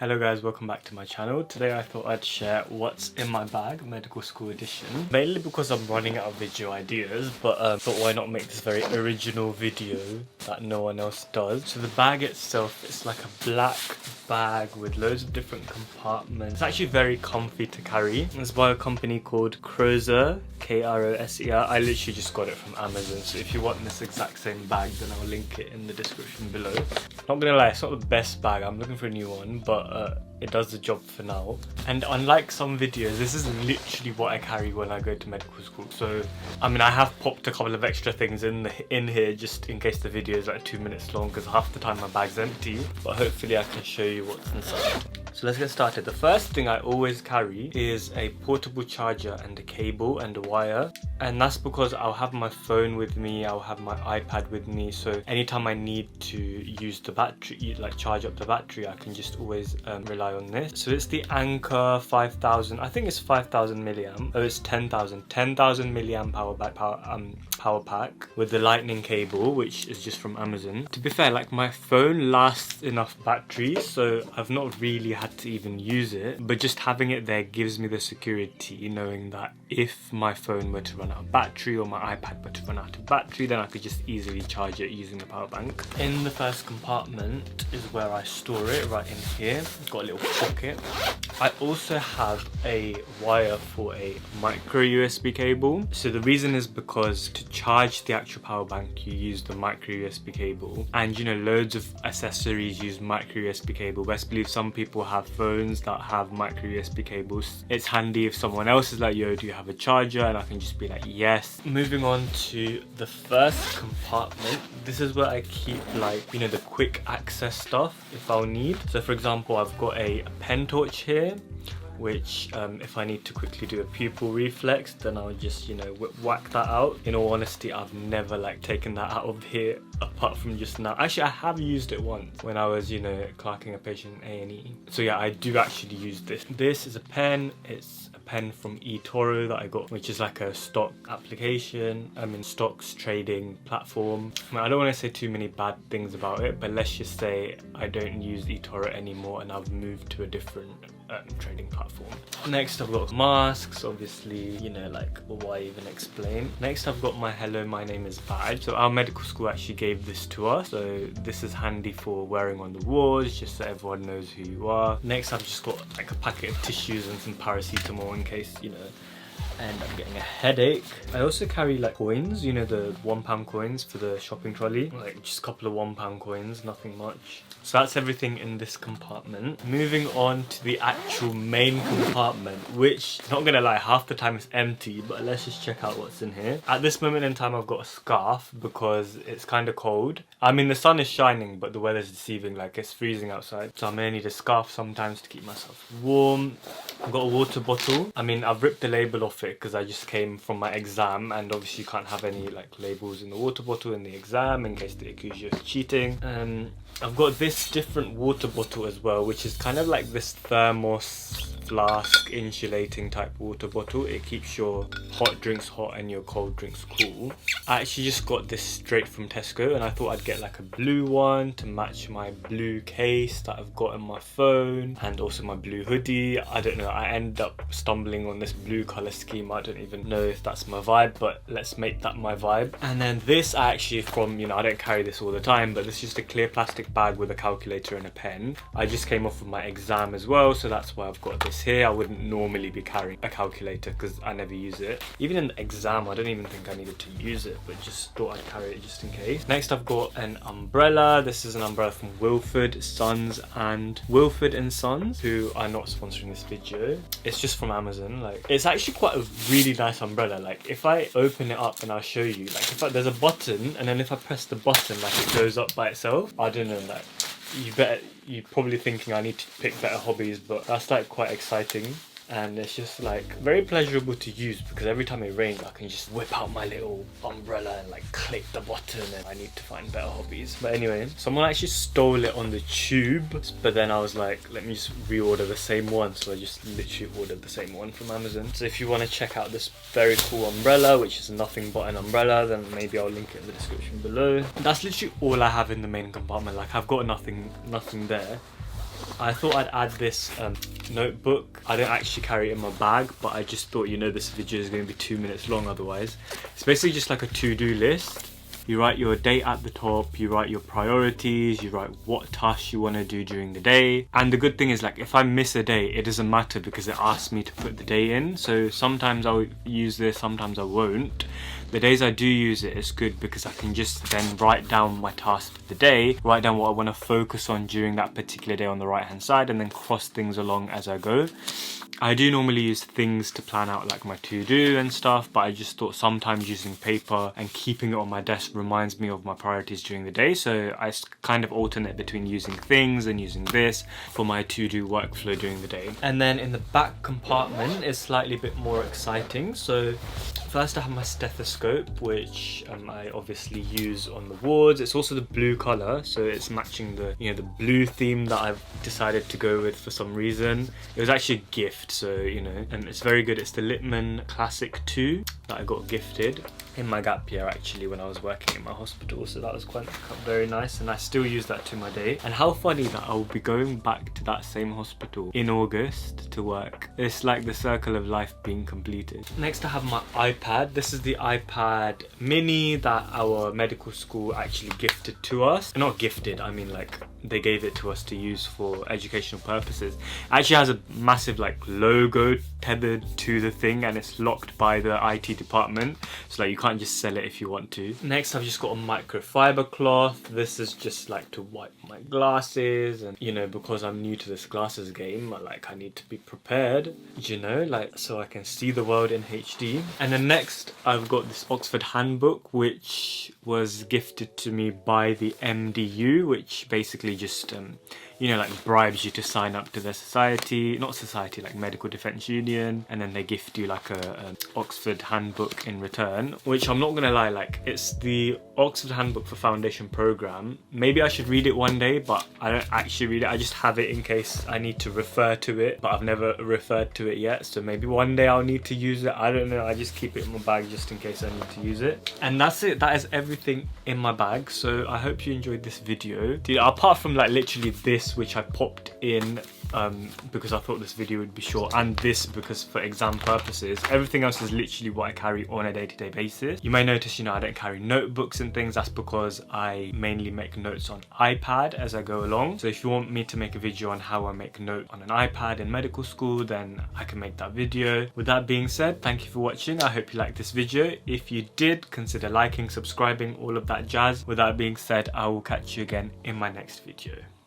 Hello guys, welcome back to my channel. Today I thought I'd share what's in my bag, medical school edition. Mainly because I'm running out of video ideas, but thought why not make this very original video that no one else does. So the bag itself is like a black bag with loads of different compartments. It's actually very comfy to carry. It's by a company called Crozer, K-R-O-S-E-R. I literally just got it from Amazon, so if you want this exact same bag then I'll link it in the description below. Not gonna lie, it's not the best bag, I'm looking for a new one, but it does the job for now. And unlike some videos, this is literally what I carry when I go to medical school. So I mean, I have popped a couple of extra things in here just in case the video is like 2 minutes long, because half the time my bag's empty, but hopefully I can show you what's inside. So let's get started. The first thing I always carry is a portable charger and a cable and a wire, and that's because I'll have my phone with me, I'll have my iPad with me, so anytime I need to use the battery, like charge up the battery, I can just always rely on this. So it's the Anchor 5000, I think it's 5000 milliamp, oh it's 10,000 milliamp power pack with the lightning cable, which is just from Amazon. To be fair, like my phone lasts enough battery, so I've not really had to even use it, but just having it there gives me the security knowing that if my phone were to run out of battery or my iPad were to run out of battery, then I could just easily charge it using the power bank. In the first compartment is where I store it, right in here. Got a little pocket. I also have a wire for a micro USB cable. So the reason is because to charge the actual power bank you use the micro USB cable, and you know, loads of accessories use micro USB cable. Best believe some people have phones that have micro USB cables. It's handy if someone else is like, yo, do you have a charger? And I can just be like, yes. Moving on to the first compartment, this is where I keep, like, you know, the quick access stuff if I'll need. So for example, I've got a pen torch here, which if I need to quickly do a pupil reflex, then I'll just, you know, whack that out. In all honesty, I've never like taken that out of here apart from just now. Actually, I have used it once when I was, you know, clerking a patient in A&E. So yeah, I do actually use this. This is a pen. It's a pen from eToro that I got, which is like a stock application. I mean, stocks trading platform. I mean, I don't want to say too many bad things about it, but let's just say I don't use eToro anymore and I've moved to a different trading platform. Next I've got masks, obviously, you know, like why even explain. Next I've got my hello, my name is badge. So our medical school actually gave this to us, so this is handy for wearing on the wards, just so everyone knows who you are. Next I've just got like a packet of tissues and some paracetamol in case, you know, and I'm getting a headache. I also carry like coins, you know, the £1 coins for the shopping trolley, like just a couple of £1 coins, nothing much. So that's everything in this compartment. Moving on to the actual main compartment, which, not gonna lie, half the time it's empty, but let's just check out what's in here. At this moment in time I've got a scarf because it's kind of cold. I mean, the sun is shining but the weather's deceiving, like it's freezing outside, so I'm gonna need a scarf sometimes to keep myself warm. I've got a water bottle. I mean, I've ripped the label off it because I just came from my exam, and obviously you can't have any like labels in the water bottle in the exam in case they accuse you of cheating. I've got this different water bottle as well, which is kind of like this thermos flask insulating type water bottle. It keeps your hot drinks hot and your cold drinks cool. I actually just got this straight from Tesco, and I thought I'd get like a blue one to match my blue case that I've got on my phone, and also my blue hoodie. I don't know, I ended up stumbling on this blue color scheme. I don't even know if that's my vibe, but let's make that my vibe. And then this I actually from, you know, I don't carry this all the time, but this is just a clear plastic bag with a calculator and a pen. I just came off of my exam as well, so that's why I've got this here. I wouldn't normally be carrying a calculator because I never use it. Even in the exam I don't even think I needed to use it, but just thought I'd carry it just in case. Next I've got an umbrella. This is an umbrella from Wilford Sons, who are not sponsoring this video. It's just from Amazon. Like, it's actually quite a really nice umbrella. Like, if I open it up and I'll show you, like there's a button, and then if I press the button, like it goes up by itself. I don't know, like you're probably thinking I need to pick better hobbies, but that's like quite exciting. And it's just like very pleasurable to use because every time it rains I can just whip out my little umbrella and like click the button, and I need to find better hobbies. But anyway, someone actually stole it on the tube, but then I was like, let me just reorder the same one, so I just literally ordered the same one from Amazon. So if you want to check out this very cool umbrella, which is nothing but an umbrella, then maybe I'll link it in the description below. That's literally all I have in the main compartment. Like, I've got nothing there. I thought I'd add this notebook. I don't actually carry it in my bag, but I just thought, you know, this video is going to be 2 minutes long otherwise. It's basically just like a to-do list. You write your date at the top, you write your priorities, you write what tasks you want to do during the day. And the good thing is, like, if I miss a day, it doesn't matter because it asks me to put the day in. So sometimes I'll use this, sometimes I won't. The days I do use it, it's good because I can just then write down my tasks for the day, write down what I want to focus on during that particular day on the right hand side, and then cross things along as I go. I do normally use things to plan out like my to-do and stuff, but I just thought sometimes using paper and keeping it on my desk reminds me of my priorities during the day. So I kind of alternate between using things and using this for my to-do workflow during the day. And then in the back compartment, it's slightly a bit more exciting. So first I have my stethoscope, which I obviously use on the wards. It's also the blue colour, so it's matching the, you know, the blue theme that I've decided to go with for some reason. It was actually a gift, so, you know, and it's very good. It's the Littmann Classic 2 that I got gifted in my gap year, actually, when I was working in my hospital. So that was quite very nice, and I still use that to my day. And how funny that I'll be going back to that same hospital in August to work. It's like the circle of life being completed. Next I have my iPad. This is the iPad mini that our medical school actually gifted to us. Not gifted, I mean, like, they gave it to us to use for educational purposes. It actually has a massive like logo tethered to the thing, and it's locked by the IT department, so like you can't just sell it if you want to. Next I've just got a microfiber cloth. This is just like to wipe my glasses, and, you know, because I'm new to this glasses game, I need to be prepared, you know, like, so I can see the world in HD. And then next I've got this Oxford handbook, which was gifted to me by the MDU, which basically just you know, like, bribes you to sign up to their society, not society, like Medical Defence Union, and then they gift you like a Oxford handbook in return, which I'm not gonna lie, like, it's the Oxford handbook for foundation programme. Maybe I should read it one day, but I don't actually read it. I just have it in case I need to refer to it, but I've never referred to it yet, so maybe one day I'll need to use it. I don't know, I just keep it in my bag just in case I need to use it. And that's it. That is everything in my bag. So I hope you enjoyed this video. Dude, apart from like literally this, which I popped in because I thought this video would be short, and this because for exam purposes, everything else is literally what I carry on a day-to-day basis. You may notice, you know, I don't carry notebooks and things. That's because I mainly make notes on iPad as I go along. So if you want me to make a video on how I make note on an iPad in medical school, then I can make that video. With that being said, thank you for watching. I hope you liked this video. If you did, consider liking, subscribing, all of that jazz. With that being said, I will catch you again in my next video.